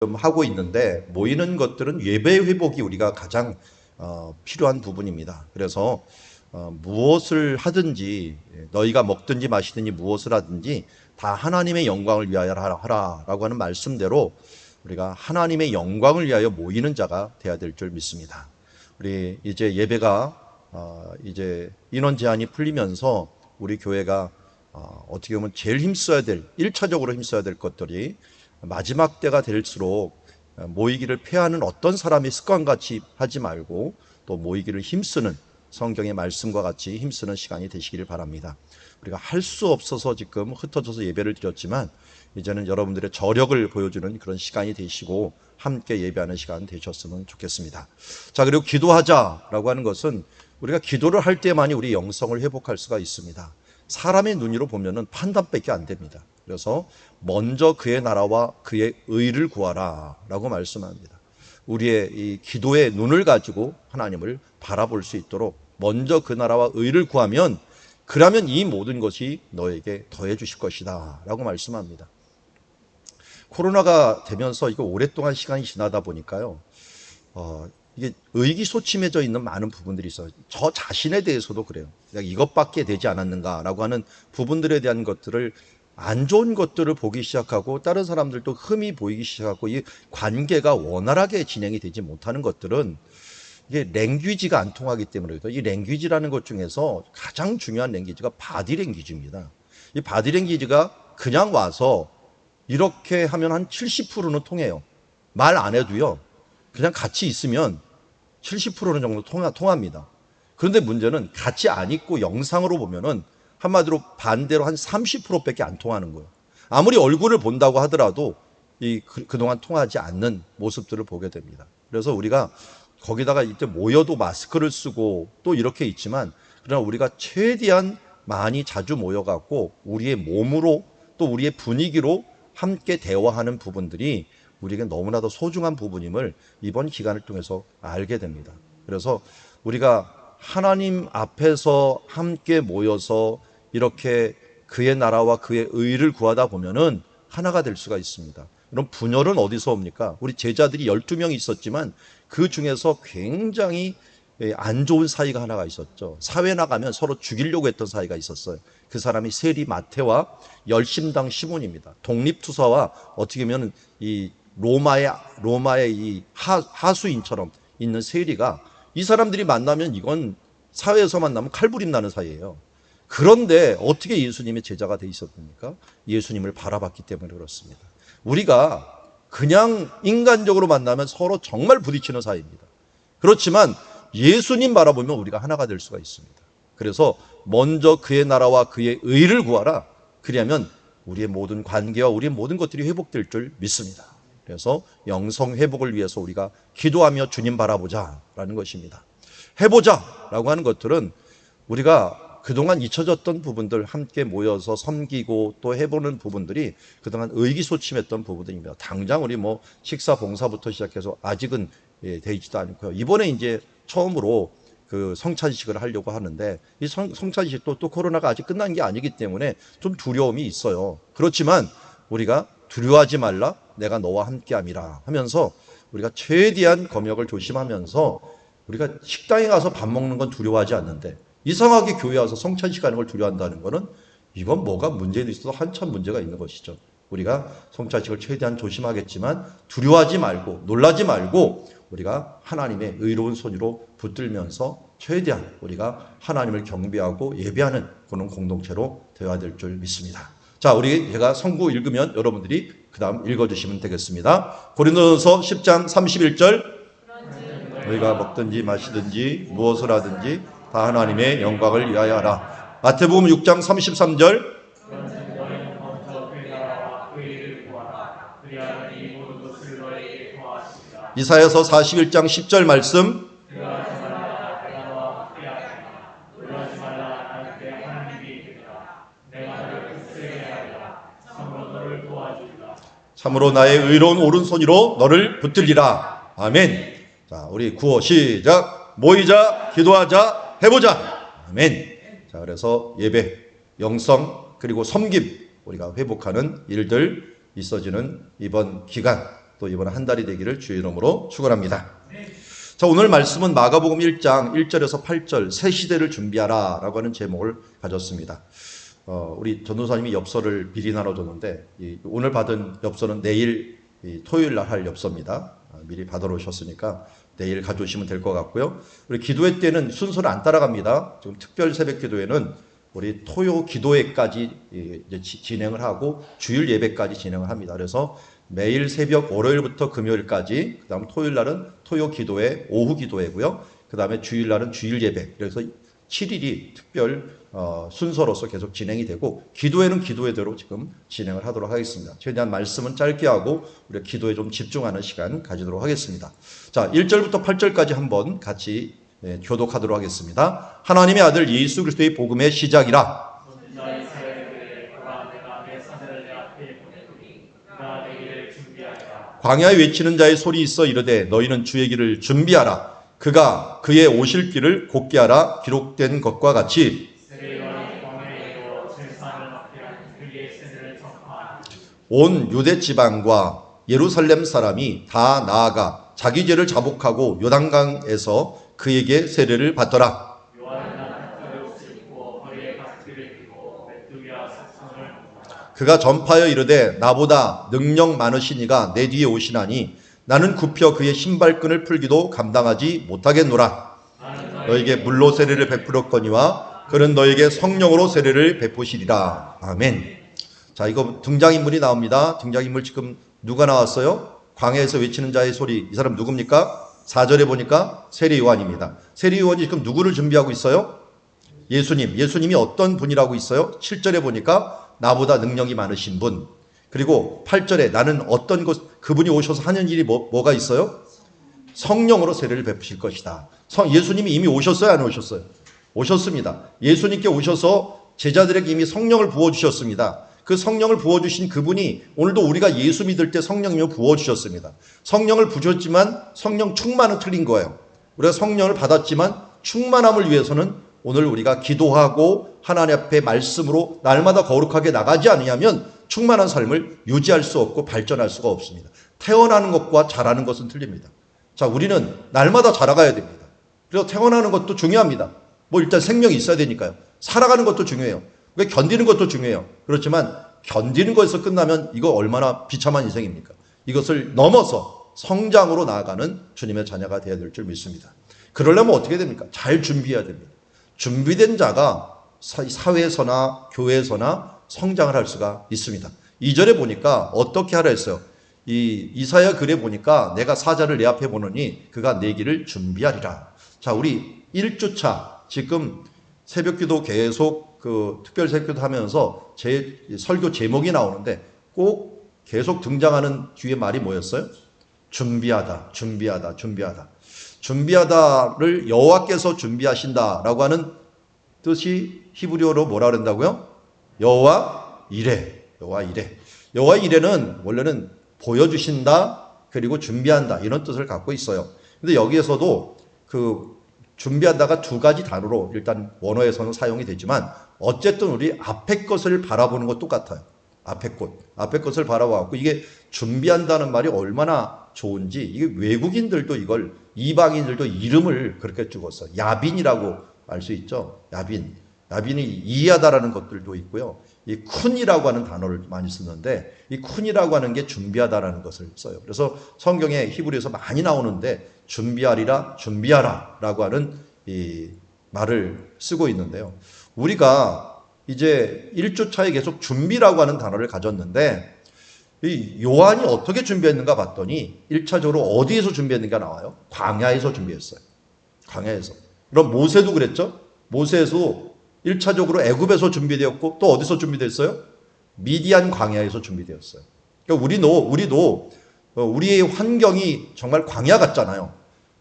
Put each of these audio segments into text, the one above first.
하고 있는데 모이는 것들은 예배 회복이 우리가 가장 필요한 부분입니다. 그래서 무엇을 하든지 너희가 먹든지 마시든지 무엇을 하든지 다 하나님의 영광을 위하여 하라라고 하는 말씀대로 우리가 하나님의 영광을 위하여 모이는 자가 되어야 될 줄 믿습니다. 우리 이제 예배가 이제 인원 제한이 풀리면서 우리 교회가 어떻게 보면 제일 힘써야 될 1차적으로 힘써야 될 것들이 마지막 때가 될수록 모이기를 패하는 어떤 사람의 습관같이 하지 말고 또 모이기를 힘쓰는 성경의 말씀과 같이 힘쓰는 시간이 되시기를 바랍니다. 우리가 할 수 없어서 지금 흩어져서 예배를 드렸지만 이제는 여러분들의 저력을 보여주는 그런 시간이 되시고 함께 예배하는 시간 되셨으면 좋겠습니다. 자, 그리고 기도하자라고 하는 것은 우리가 기도를 할 때만이 우리 영성을 회복할 수가 있습니다. 사람의 눈으로 보면은 판단밖에 안 됩니다. 그래서 먼저 그의 나라와 그의 의를 구하라 라고 말씀합니다. 우리의 이 기도의 눈을 가지고 하나님을 바라볼 수 있도록 먼저 그 나라와 의를 구하면 그러면 이 모든 것이 너에게 더해 주실 것이다 라고 말씀합니다. 코로나가 되면서 이거 오랫동안 시간이 지나다 보니까요, 이게 의기소침해져 있는 많은 부분들이 있어요. 저 자신에 대해서도 그래요. 이것밖에 되지 않았는가라고 하는 부분들에 대한 것들을 안 좋은 것들을 보기 시작하고 다른 사람들도 흠이 보이기 시작하고 이 관계가 원활하게 진행이 되지 못하는 것들은 이게 랭귀지가 안 통하기 때문에 그래요. 이 랭귀지라는 것 중에서 가장 중요한 랭귀지가 바디 랭귀지입니다. 이 바디 랭귀지가 그냥 와서 이렇게 하면 한 70%는 통해요. 말 안 해도요. 그냥 같이 있으면 70%는 정도 통합니다. 그런데 문제는 같이 안 있고 영상으로 보면은 한마디로 반대로 한 30%밖에 안 통하는 거예요. 아무리 얼굴을 본다고 하더라도 그동안 통하지 않는 모습들을 보게 됩니다. 그래서 우리가 거기다가 이때 모여도 마스크를 쓰고 또 이렇게 있지만 그러나 우리가 최대한 많이 자주 모여갖고 우리의 몸으로 또 우리의 분위기로 함께 대화하는 부분들이 우리에게 너무나도 소중한 부분임을 이번 기간을 통해서 알게 됩니다. 그래서 우리가 하나님 앞에서 함께 모여서 이렇게 그의 나라와 그의 의를 구하다 보면은 하나가 될 수가 있습니다. 그럼 분열은 어디서 옵니까? 우리 제자들이 12명이 있었지만 그 중에서 굉장히 안 좋은 사이가 하나가 있었죠. 사회 나가면 서로 죽이려고 했던 사이가 있었어요. 그 사람이 세리 마태와 열심당 시몬입니다. 독립투사와 어떻게 보면 이 로마의 이 하수인처럼 있는 세리가 이 사람들이 만나면 이건 사회에서 만나면 칼부림 나는 사이예요. 그런데 어떻게 예수님의 제자가 돼 있었습니까? 예수님을 바라봤기 때문에 그렇습니다. 우리가 그냥 인간적으로 만나면 서로 정말 부딪히는 사이입니다. 그렇지만 예수님 바라보면 우리가 하나가 될 수가 있습니다. 그래서 먼저 그의 나라와 그의 의를 구하라. 그러면 우리의 모든 관계와 우리의 모든 것들이 회복될 줄 믿습니다. 그래서 영성 회복을 위해서 우리가 기도하며 주님 바라보자라는 것입니다. 해보자라고 하는 것들은 우리가 그동안 잊혀졌던 부분들 함께 모여서 섬기고 또 해보는 부분들이 그동안 의기소침했던 부분들입니다. 당장 우리 뭐 식사 봉사부터 시작해서 아직은 돼 있지도 않고요. 이번에 이제 처음으로 그 성찬식을 하려고 하는데 이 성찬식도 또 코로나가 아직 끝난 게 아니기 때문에 좀 두려움이 있어요. 그렇지만 우리가 두려워하지 말라 내가 너와 함께함이라 하면서 우리가 최대한 검역을 조심하면서 우리가 식당에 가서 밥 먹는 건 두려워하지 않는데 이상하게 교회 와서 성찬식 하는 걸 두려워한다는 거는 이건 뭐가 문제도 있어도 한참 문제가 있는 것이죠. 우리가 성찬식을 최대한 조심하겠지만 두려워하지 말고 놀라지 말고 우리가 하나님의 의로운 손으로 붙들면서 최대한 우리가 하나님을 경배하고 예배하는 그런 공동체로 되어야 될 줄 믿습니다. 자, 제가 성구 읽으면 여러분들이 그 다음 읽어주시면 되겠습니다. 고린도전서 10장 31절 너희가 먹든지 마시든지 무엇을 하든지 다 하나님의 영광을 위하여 하라. 마태복음 6장 33절 이사야서 41장 10절 말씀 참으로 나의 의로운 오른손으로 너를 붙들리라. 아멘. 자, 우리 구호 시작. 모이자, 기도하자, 해보자. 아멘. 자, 그래서 예배, 영성, 그리고 섬김 우리가 회복하는 일들 있어지는 이번 기간 또 이번 한 달이 되기를 주의 이름으로 축원합니다. 자, 오늘 말씀은 마가복음 1장 1절에서 8절 새 시대를 준비하라 라고 하는 제목을 가졌습니다. 우리 전도사님이 엽서를 미리 나눠줬는데 오늘 받은 엽서는 내일 토요일 날 할 엽서입니다. 미리 받아러 오셨으니까 내일 가져오시면 될 것 같고요. 우리 기도회 때는 순서를 안 따라갑니다. 지금 특별 새벽 기도회는 우리 토요 기도회까지 이제 진행을 하고 주일 예배까지 진행을 합니다. 그래서 매일 새벽 월요일부터 금요일까지, 그 다음 토요일 날은 토요 기도회, 오후 기도회고요. 그 다음에 주일 날은 주일 예배. 그래서 7일이 특별 순서로서 계속 진행이 되고, 기도회는 기도회대로 지금 진행을 하도록 하겠습니다. 최대한 말씀은 짧게 하고 우리 기도에 좀 집중하는 시간 가지도록 하겠습니다. 자, 1절부터 8절까지 한번 같이 교독하도록 하겠습니다. 하나님의 아들 예수 그리스도의 복음의 시작이라. 광야에 외치는 자의 소리 있어 이르되 너희는 주의 길을 준비하라. 그가 그의 오실 길을 곧게 하라. 기록된 것과 같이 온 유대 지방과 예루살렘 사람이 다 나아가 자기 죄를 자복하고 요단강에서 그에게 세례를 받더라. 그가 전파하여 이르되 나보다 능력 많으신 이가 내 뒤에 오시나니 나는 굽혀 그의 신발끈을 풀기도 감당하지 못하겠노라. 너에게 물로 세례를 베풀었거니와 그는 너에게 성령으로 세례를 베푸시리라. 아멘. 자, 이거 등장인물이 나옵니다. 등장인물 지금 누가 나왔어요? 광야에서 외치는 자의 소리. 이 사람 누굽니까? 4절에 보니까 세례 요한입니다. 세례 요한이 지금 누구를 준비하고 있어요? 예수님. 예수님이 어떤 분이라고 있어요? 7절에 보니까 나보다 능력이 많으신 분. 그리고 8절에 나는 어떤 그분이 오셔서 하는 일이 뭐가 있어요? 성령으로 세례를 베푸실 것이다. 예수님이 이미 오셨어요? 안 오셨어요? 오셨습니다. 예수님께 오셔서 제자들에게 이미 성령을 부어주셨습니다. 그 성령을 부어주신 그분이 오늘도 우리가 예수 믿을 때 성령님을 부어주셨습니다. 성령을 부셨지만 성령 충만은 틀린 거예요. 우리가 성령을 받았지만 충만함을 위해서는 오늘 우리가 기도하고 하나님 앞에 말씀으로 날마다 거룩하게 나가지 않으면 충만한 삶을 유지할 수 없고 발전할 수가 없습니다. 태어나는 것과 자라는 것은 틀립니다. 자, 우리는 날마다 자라가야 됩니다. 그래서 태어나는 것도 중요합니다. 뭐 일단 생명이 있어야 되니까요. 살아가는 것도 중요해요. 견디는 것도 중요해요. 그렇지만 견디는 것에서 끝나면 이거 얼마나 비참한 인생입니까? 이것을 넘어서 성장으로 나아가는 주님의 자녀가 되어야 될 줄 믿습니다. 그러려면 어떻게 됩니까? 잘 준비해야 됩니다. 준비된 자가 사회에서나 교회에서나 성장을 할 수가 있습니다. 2절에 보니까 어떻게 하라 했어요? 이사야 글에 보니까 내가 사자를 내 앞에 보느니 그가 내 길을 준비하리라. 자, 우리 1주차 지금 새벽기도 계속 특별 새벽기도 하면서 제 설교 제목이 나오는데 꼭 계속 등장하는 뒤에 말이 뭐였어요? 준비하다, 준비하다, 준비하다. 준비하다를 여호와께서 준비하신다라고 하는 뜻이 히브리어로 뭐라 그런다고요? 여호와 이레. 여호와 이레. 여호와 이레는 원래는 보여주신다 그리고 준비한다 이런 뜻을 갖고 있어요. 근데 여기에서도 준비한다가 두 가지 단어로 일단 원어에서는 사용이 되지만 어쨌든 우리 앞에 것을 바라보는 것 똑같아요. 앞에 것을 바라보고 이게 준비한다는 말이 얼마나 좋은지 이게 외국인들도 이걸 이방인들도 이름을 그렇게 죽었어. 야빈이라고 알 수 있죠. 야빈이 이해하다라는 것들도 있고요. 이 쿤이라고 하는 단어를 많이 쓰는데 이 쿤이라고 하는 게 준비하다라는 것을 써요. 그래서 성경에 히브리에서 많이 나오는데 준비하리라, 준비하라라고 하는 이 말을 쓰고 있는데요. 우리가 이제 1주차에 계속 준비라고 하는 단어를 가졌는데 이 요한이 어떻게 준비했는가 봤더니 1차적으로 어디에서 준비했는가 나와요? 광야에서 준비했어요. 광야에서. 그럼 모세도 그랬죠? 모세도 1차적으로 애굽에서 준비되었고 또 어디서 준비됐어요? 미디안 광야에서 준비되었어요. 그러니까 우리도 우리의 환경이 정말 광야 같잖아요.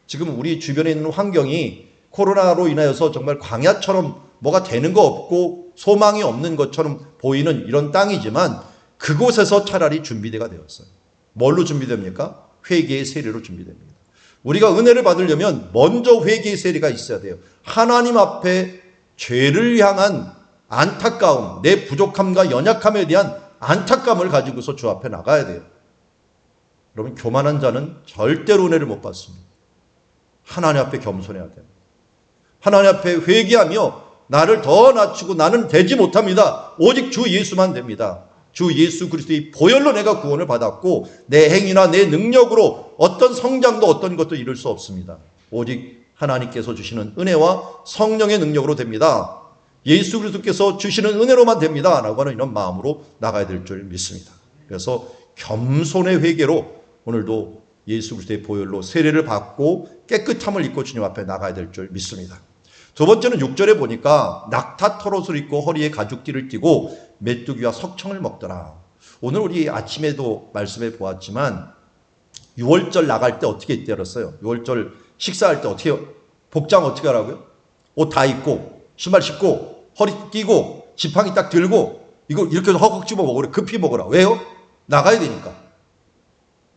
지금 우리 주변에 있는 환경이 코로나로 인하여서 정말 광야처럼 뭐가 되는 거 없고 소망이 없는 것처럼 보이는 이런 땅이지만 그곳에서 차라리 준비대가 되었어요. 뭘로 준비됩니까? 회개의 세례로 준비됩니다. 우리가 은혜를 받으려면 먼저 회개의 세례가 있어야 돼요. 하나님 앞에 죄를 향한 안타까움, 내 부족함과 연약함에 대한 안타까움을 가지고서 주 앞에 나가야 돼요. 여러분, 교만한 자는 절대로 은혜를 못 받습니다. 하나님 앞에 겸손해야 돼요. 하나님 앞에 회개하며 나를 더 낮추고 나는 되지 못합니다. 오직 주 예수만 됩니다. 주 예수 그리스도의 보혈로 내가 구원을 받았고 내 행위나 내 능력으로 어떤 성장도 어떤 것도 이룰 수 없습니다. 오직 하나님께서 주시는 은혜와 성령의 능력으로 됩니다. 예수 그리스도께서 주시는 은혜로만 됩니다. 라고 하는 이런 마음으로 나가야 될 줄 믿습니다. 그래서 겸손의 회개로 오늘도 예수 그리스도의 보혈로 세례를 받고 깨끗함을 입고 주님 앞에 나가야 될 줄 믿습니다. 두 번째는 6절에 보니까 낙타 털옷을 입고 허리에 가죽띠를 띠고 메뚜기와 석청을 먹더라. 오늘 우리 아침에도 말씀해 보았지만 6월절 나갈 때 어떻게 입더랬어요? 6월절 식사할 때 어떻게 복장 어떻게 하라고요? 옷 다 입고 신발 신고 허리 끼고 지팡이 딱 들고 이거 이렇게 허걱 집어 먹으라. 급히 먹으라. 왜요? 나가야 되니까.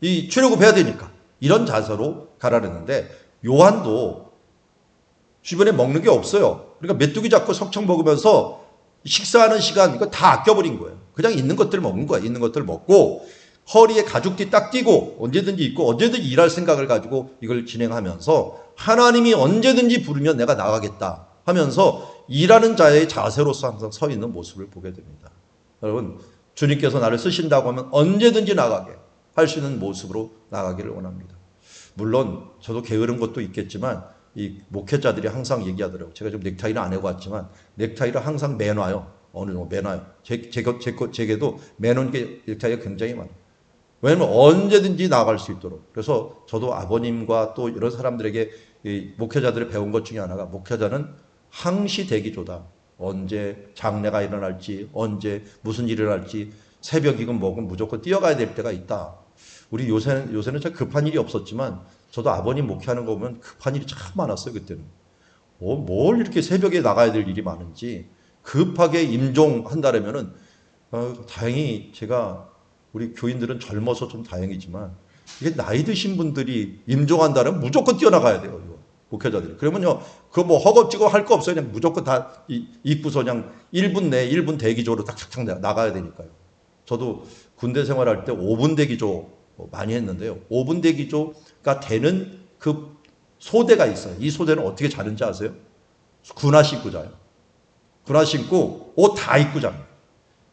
이 출애굽해야 되니까. 이런 자세로 가라 그랬는데 요한도 주변에 먹는 게 없어요. 그러니까 메뚜기 잡고 석청 먹으면서 식사하는 시간 이거 다 아껴버린 거예요. 그냥 있는 것들 먹는 거야. 있는 것들 먹고 허리에 가죽띠 딱 띠고 언제든지 입고 언제든지 일할 생각을 가지고 이걸 진행하면서 하나님이 언제든지 부르면 내가 나가겠다 하면서 일하는 자의 자세로서 항상 서 있는 모습을 보게 됩니다. 여러분, 주님께서 나를 쓰신다고 하면 언제든지 나가게 할 수 있는 모습으로 나가기를 원합니다. 물론 저도 게으른 것도 있겠지만 이 목회자들이 항상 얘기하더라고요. 제가 좀 넥타이를 안 해봤지만 넥타이를 항상 매놔요. 어느 정도 매놔요. 제게도 매놓은 게 넥타이가 굉장히 많아요. 왜냐하면 언제든지 나갈 수 있도록. 그래서 저도 아버님과 또 이런 사람들에게 이 목회자들이 배운 것 중에 하나가 목회자는 항시 대기조다. 언제 장례가 일어날지 언제 무슨 일이 일어날지 새벽이건 뭐건 무조건 뛰어가야 될 때가 있다. 우리 요새는 참 급한 일이 없었지만 저도 아버님 목회하는 거 보면 급한 일이 참 많았어요. 그때는. 뭘 이렇게 새벽에 나가야 될 일이 많은지 급하게 임종한다라면은 다행히 제가 우리 교인들은 젊어서 좀 다행이지만 이게 나이 드신 분들이 임종한다면 무조건 뛰어나가야 돼요. 이거. 목회자들이. 그러면요, 그거 뭐 허겁지겁 할 거 없어요. 그냥 무조건 다 입고서 그냥 1분 내 1분 대기조로 탁탁탁 나가야 되니까요. 저도 군대 생활할 때 5분 대기조 많이 했는데요. 5분 대기조가 되는 그 소대가 있어요. 이 소대는 어떻게 자는지 아세요? 군화 신고 자요. 군화 신고 옷 다 입고 잡니다.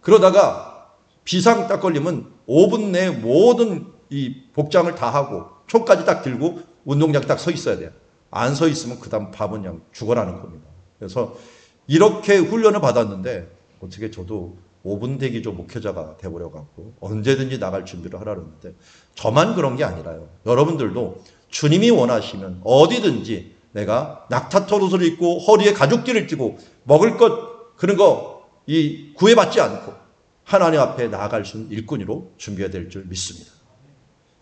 그러다가 비상 딱 걸리면 5분 내에 모든 이 복장을 다 하고 총까지 딱 들고 운동장 딱 서 있어야 돼요. 안 서 있으면 그 다음 밥은 그냥 죽어라는 겁니다. 그래서 이렇게 훈련을 받았는데 어떻게 저도 5분 대기조 목회자가 돼버려갖고 언제든지 나갈 준비를 하라는데 저만 그런 게 아니라요. 여러분들도 주님이 원하시면 어디든지 내가 낙타털옷을 입고 허리에 가죽띠를 띠고 먹을 것 그런 거 이 구애받지 않고 하나님 앞에 나아갈 수 있는 일꾼으로 준비해야 될 줄 믿습니다.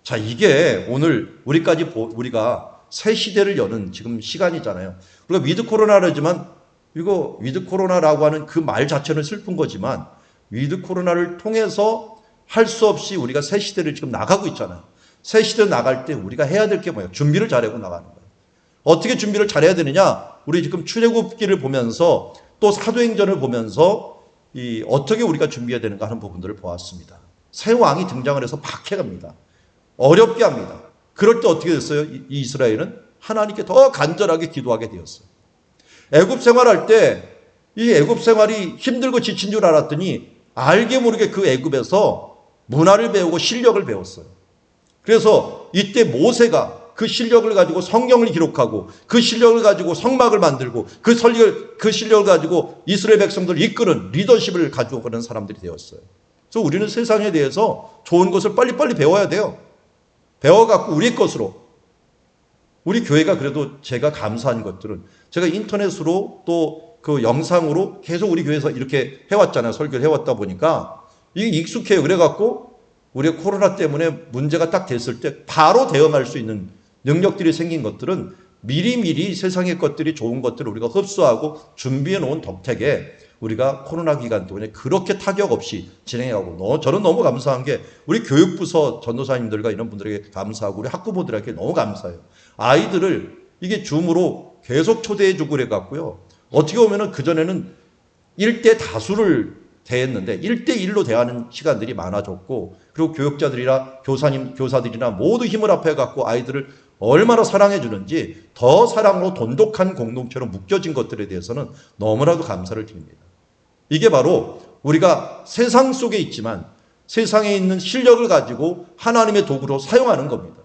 자, 이게 오늘 우리가 새 시대를 여는 지금 시간이잖아요. 우리가 위드 코로나라지만 이거 위드 코로나라고 하는 그 말 자체는 슬픈 거지만 위드 코로나를 통해서 할 수 없이 우리가 새 시대를 지금 나가고 있잖아요. 새 시대 나갈 때 우리가 해야 될 게 뭐예요? 준비를 잘하고 나가는 거예요. 어떻게 준비를 잘해야 되느냐? 우리 지금 출애굽기를 보면서 또 사도행전을 보면서 어떻게 우리가 준비해야 되는가 하는 부분들을 보았습니다. 새 왕이 등장을 해서 박해갑니다. 어렵게 합니다. 그럴 때 어떻게 됐어요? 이 이스라엘은 하나님께 더 간절하게 기도하게 되었어요. 애굽 생활할 때 이 애굽 생활이 힘들고 지친 줄 알았더니 알게 모르게 그 애굽에서 문화를 배우고 실력을 배웠어요. 그래서 이때 모세가 그 실력을 가지고 성경을 기록하고 그 실력을 가지고 성막을 만들고 그 실력을 가지고 이스라엘 백성들을 이끄는 리더십을 가지고 가는 사람들이 되었어요. 그래서 우리는 세상에 대해서 좋은 것을 빨리빨리 배워야 돼요. 배워갖고 우리 것으로. 우리 교회가 그래도 제가 감사한 것들은 제가 인터넷으로 또 그 영상으로 계속 우리 교회에서 이렇게 해왔잖아요. 설교를 해왔다 보니까 이게 익숙해요. 그래갖고 우리가 코로나 때문에 문제가 딱 됐을 때 바로 대응할 수 있는 능력들이 생긴 것들은 미리미리 세상의 것들이 좋은 것들을 우리가 흡수하고 준비해 놓은 덕택에 우리가 코로나 기간 동안에 그렇게 타격 없이 진행하고 저는 너무 감사한 게 우리 교육부서 전도사님들과 이런 분들에게 감사하고 우리 학부모들에게 너무 감사해요. 아이들을 이게 줌으로 계속 초대해 주고 그래갖고요. 어떻게 보면은 그전에는 1대 다수를 대했는데 1대1로 대하는 시간들이 많아졌고, 그리고 교사들이나 모두 힘을 합해 갖고 아이들을 얼마나 사랑해 주는지 더 사랑으로 돈독한 공동체로 묶여진 것들에 대해서는 너무나도 감사를 드립니다. 이게 바로 우리가 세상 속에 있지만 세상에 있는 실력을 가지고 하나님의 도구로 사용하는 겁니다.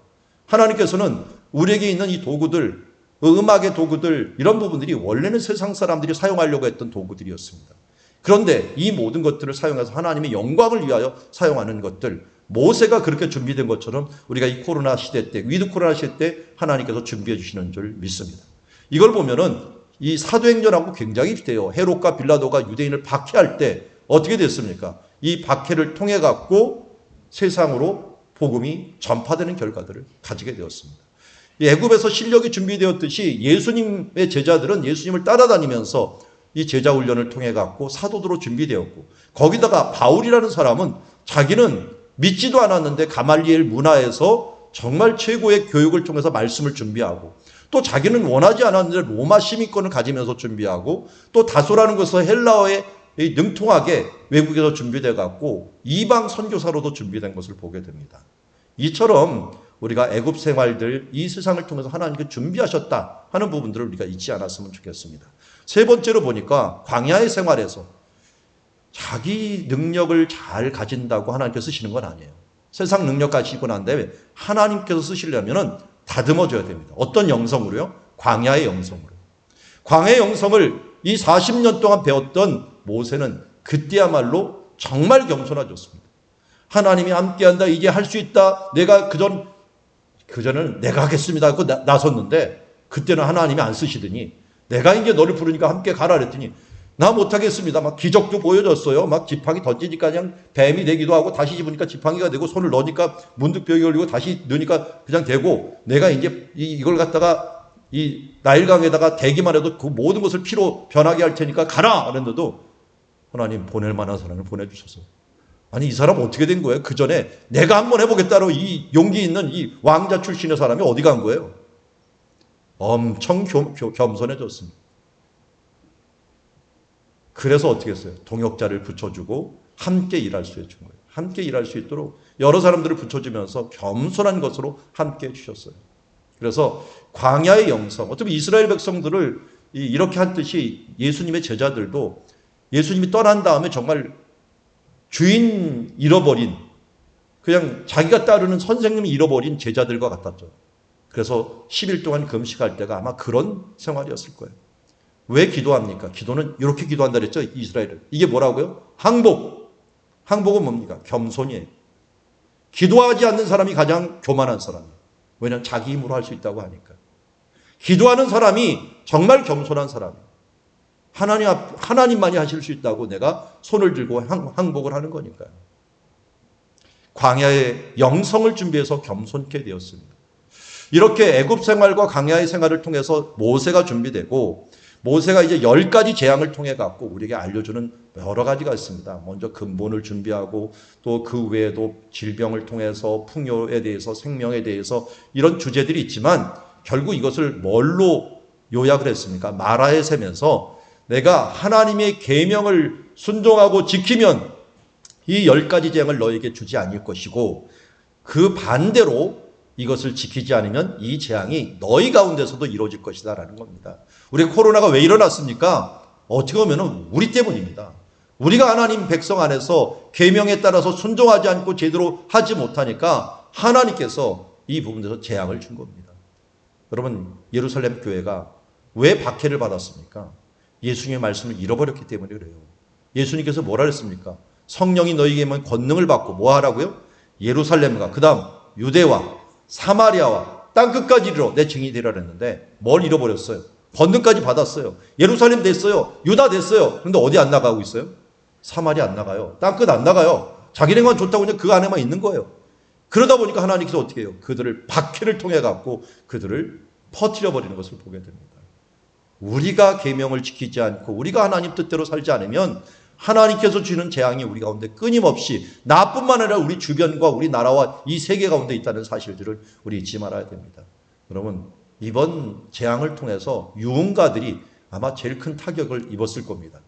하나님께서는 우리에게 있는 이 도구들, 음악의 도구들, 이런 부분들이 원래는 세상 사람들이 사용하려고 했던 도구들이었습니다. 그런데 이 모든 것들을 사용해서 하나님의 영광을 위하여 사용하는 것들, 모세가 그렇게 준비된 것처럼 우리가 이 코로나 시대 때, 위드 코로나 시대 때 하나님께서 준비해 주시는 줄 믿습니다. 이걸 보면은 이 사도행전하고 굉장히 비슷해요. 헤롯과 빌라도가 유대인을 박해할 때 어떻게 됐습니까? 이 박해를 통해 갖고 세상으로 복음이 전파되는 결과들을 가지게 되었습니다. 애굽에서 실력이 준비되었듯이 예수님의 제자들은 예수님을 따라다니면서 이 제자 훈련을 통해 갖고 사도들로 준비되었고, 거기다가 바울이라는 사람은 자기는 믿지도 않았는데 가말리엘 문화에서 정말 최고의 교육을 통해서 말씀을 준비하고, 또 자기는 원하지 않았는데 로마 시민권을 가지면서 준비하고, 또 다소라는 것에서 헬라어에 능통하게 외국에서 준비돼 갖고 이방 선교사로도 준비된 것을 보게 됩니다. 이처럼 우리가 애굽 생활들, 이 세상을 통해서 하나님께 준비하셨다 하는 부분들을 우리가 잊지 않았으면 좋겠습니다. 세 번째로 보니까 광야의 생활에서 자기 능력을 잘 가진다고 하나님께서 쓰시는 건 아니에요. 세상 능력 가지고 난 다음에 하나님께서 쓰시려면 다듬어줘야 됩니다. 어떤 영성으로요? 광야의 영성으로. 광야의 영성을 이 40년 동안 배웠던 모세는 그때야말로 정말 겸손해졌습니다. 하나님이 함께한다, 이제 할 수 있다, 내가 그전은 내가 하겠습니다 하고 나섰는데, 그때는 하나님이 안 쓰시더니 내가 이제 너를 부르니까 함께 가라 그랬더니 나 못하겠습니다. 막 기적도 보여줬어요. 막 지팡이 던지니까 그냥 뱀이 되기도 하고, 다시 집으니까 지팡이가 되고, 손을 넣으니까 문득벽이 걸리고, 다시 넣으니까 그냥 되고, 내가 이제 이걸 갖다가 이 나일강에다가 대기만 해도 그 모든 것을 피로 변하게 할 테니까 가라 그랬는데도 하나님 보낼 만한 사람을 보내주셔서, 아니 이 사람 어떻게 된 거예요? 그 전에 내가 한번 해보겠다로 이 용기 있는 이 왕자 출신의 사람이 어디 간 거예요? 엄청 겸손해졌습니다. 그래서 어떻게 했어요? 동역자를 붙여주고 함께 일할 수 해준 거예요. 함께 일할 수 있도록 여러 사람들을 붙여주면서 겸손한 것으로 함께 해주셨어요. 그래서 광야의 영성, 어쩌면 이스라엘 백성들을 이렇게 한 뜻이 예수님의 제자들도 예수님이 떠난 다음에 정말 주인 잃어버린, 그냥 자기가 따르는 선생님이 잃어버린 제자들과 같았죠. 그래서 10일 동안 금식할 때가 아마 그런 생활이었을 거예요. 왜 기도합니까? 기도는 이렇게 기도한다 그랬죠, 이스라엘은. 이게 뭐라고요? 항복. 항복은 뭡니까? 겸손이에요. 기도하지 않는 사람이 가장 교만한 사람이에요. 왜냐하면 자기 힘으로 할 수 있다고 하니까. 기도하는 사람이 정말 겸손한 사람이에요. 하나님만이 하실 수 있다고 내가 손을 들고 항복을 하는 거니까요. 광야의 영성을 준비해서 겸손케 되었습니다. 이렇게 애굽 생활과 광야의 생활을 통해서 모세가 준비되고, 모세가 이제 10가지 재앙을 통해 갖고 우리에게 알려주는 여러 가지가 있습니다. 먼저 근본을 준비하고, 또 그 외에도 질병을 통해서 풍요에 대해서, 생명에 대해서 이런 주제들이 있지만, 결국 이것을 뭘로 요약을 했습니까? 마라의 셈에서 내가 하나님의 계명을 순종하고 지키면 이 10가지 재앙을 너에게 주지 않을 것이고, 그 반대로 이것을 지키지 않으면 이 재앙이 너희 가운데서도 이루어질 것이다 라는 겁니다. 우리가 코로나가 왜 일어났습니까? 어떻게 보면 우리 때문입니다. 우리가 하나님 백성 안에서 계명에 따라서 순종하지 않고 제대로 하지 못하니까 하나님께서 이 부분에서 재앙을 준 겁니다. 여러분, 예루살렘 교회가 왜 박해를 받았습니까? 예수님의 말씀을 잃어버렸기 때문에 그래요. 예수님께서 뭐라 그랬습니까? 성령이 너희에게만 권능을 받고 뭐 하라고요? 예루살렘과 그 다음 유대와 사마리아와 땅끝까지 이르러 내 증인이 되라 그랬는데 뭘 잃어버렸어요? 권능까지 받았어요. 예루살렘 됐어요. 유다 됐어요. 그런데 어디 안 나가고 있어요? 사마리아 안 나가요. 땅끝 안 나가요. 자기네만 좋다고 그냥 그 안에만 있는 거예요. 그러다 보니까 하나님께서 어떻게 해요? 그들을 박해를 통해 갖고 그들을 퍼뜨려 버리는 것을 보게 됩니다. 우리가 계명을 지키지 않고 우리가 하나님 뜻대로 살지 않으면 하나님께서 주는 재앙이 우리 가운데 끊임없이 나뿐만 아니라 우리 주변과 우리 나라와 이 세계 가운데 있다는 사실들을 우리 잊지 말아야 됩니다. 여러분, 이번 재앙을 통해서 유흥가들이 아마 제일 큰 타격을 입었을 겁니다.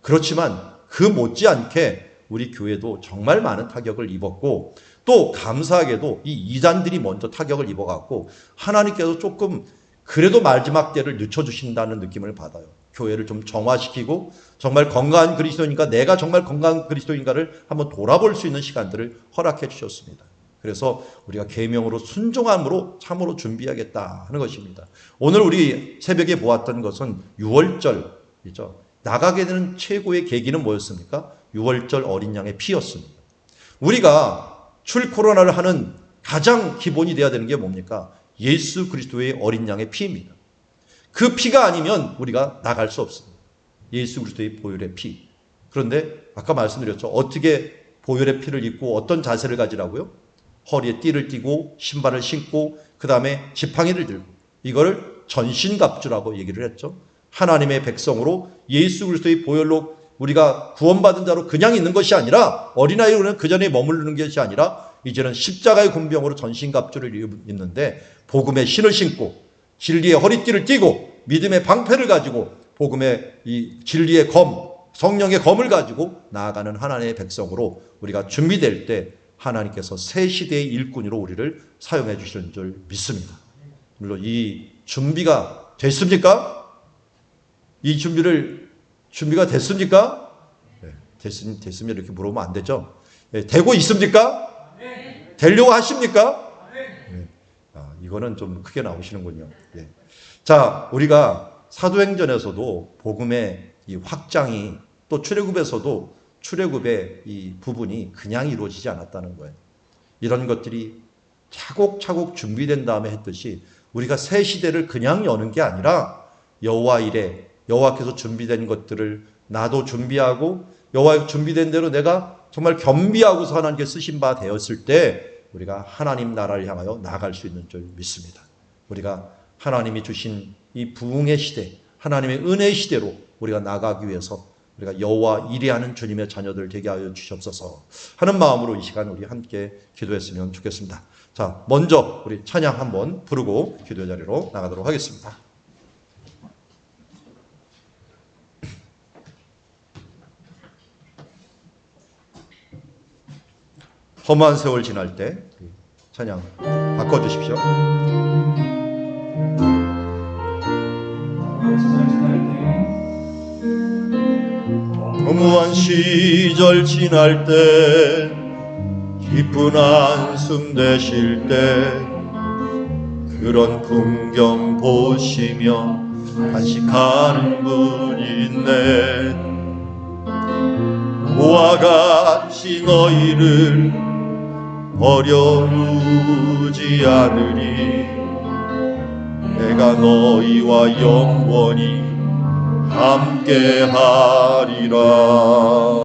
그렇지만 그 못지않게 우리 교회도 정말 많은 타격을 입었고, 또 감사하게도 이 이단들이 먼저 타격을 입어갖고 하나님께서 조금 그래도 마지막 때를 늦춰주신다는 느낌을 받아요. 교회를 좀 정화시키고 정말 건강한 그리스도인가, 내가 정말 건강한 그리스도인가를 한번 돌아볼 수 있는 시간들을 허락해 주셨습니다. 그래서 우리가 계명으로 순종함으로 참으로 준비하겠다 하는 것입니다. 오늘 우리 새벽에 보았던 것은 유월절이죠. 나가게 되는 최고의 계기는 뭐였습니까? 유월절 어린 양의 피였습니다. 우리가 출코로나를 하는 가장 기본이 되어야 되는 게 뭡니까? 예수 그리스도의 어린 양의 피입니다. 그 피가 아니면 우리가 나갈 수 없습니다. 예수 그리스도의 보혈의 피. 그런데 아까 말씀드렸죠. 어떻게 보혈의 피를 입고 어떤 자세를 가지라고요? 허리에 띠를 띠고 신발을 신고 그 다음에 지팡이를 들고, 이거를 전신갑주라고 얘기를 했죠. 하나님의 백성으로 예수 그리스도의 보혈로 우리가 구원받은 자로 그냥 있는 것이 아니라, 어린아이로는 그 전에 머무르는 것이 아니라 이제는 십자가의 군병으로 전신갑주를 입는데, 복음의 신을 신고 진리의 허리띠를 띠고 믿음의 방패를 가지고 복음의 이 진리의 검, 성령의 검을 가지고 나아가는 하나님의 백성으로 우리가 준비될 때 하나님께서 새 시대의 일꾼으로 우리를 사용해 주시는 줄 믿습니다. 물론 이 준비가 됐습니까? 이 준비가 됐습니까? 네, 됐으면 이렇게 물어보면 안 되죠. 네, 되고 있습니까? 네. 되려고 하십니까? 네. 이거는 좀 크게 나오시는군요. 네. 자, 우리가 사도행전에서도 복음의 이 확장이, 또 출애굽에서도 출애굽의 이 부분이 그냥 이루어지지 않았다는 거예요. 이런 것들이 차곡차곡 준비된 다음에 했듯이 우리가 새 시대를 그냥 여는 게 아니라 여호와 이래, 여호와께서 준비된 것들을 나도 준비하고 여호와의 준비된 대로 내가 정말 겸비하고서 하나님께 쓰신 바 되었을 때 우리가 하나님 나라를 향하여 나아갈 수 있는 줄 믿습니다. 우리가 하나님이 주신 이 부흥의 시대, 하나님의 은혜의 시대로 우리가 나가기 위해서 우리가 여호와 이레하는 주님의 자녀들 되게 하여 주시옵소서 하는 마음으로 이 시간 우리 함께 기도했으면 좋겠습니다. 자, 먼저 우리 찬양 한번 부르고 기도의 자리로 나가도록 하겠습니다. 험한 세월 지날 때 찬양 바꿔주십시오. 허무한 시절 지날 때, 기쁜 한숨 되실 때, 그런 풍경 보시며 간식하는 분이 있네. 모아 같이 너희를 버려두지 않으리. 내가 너희와 영원히 함께하리라.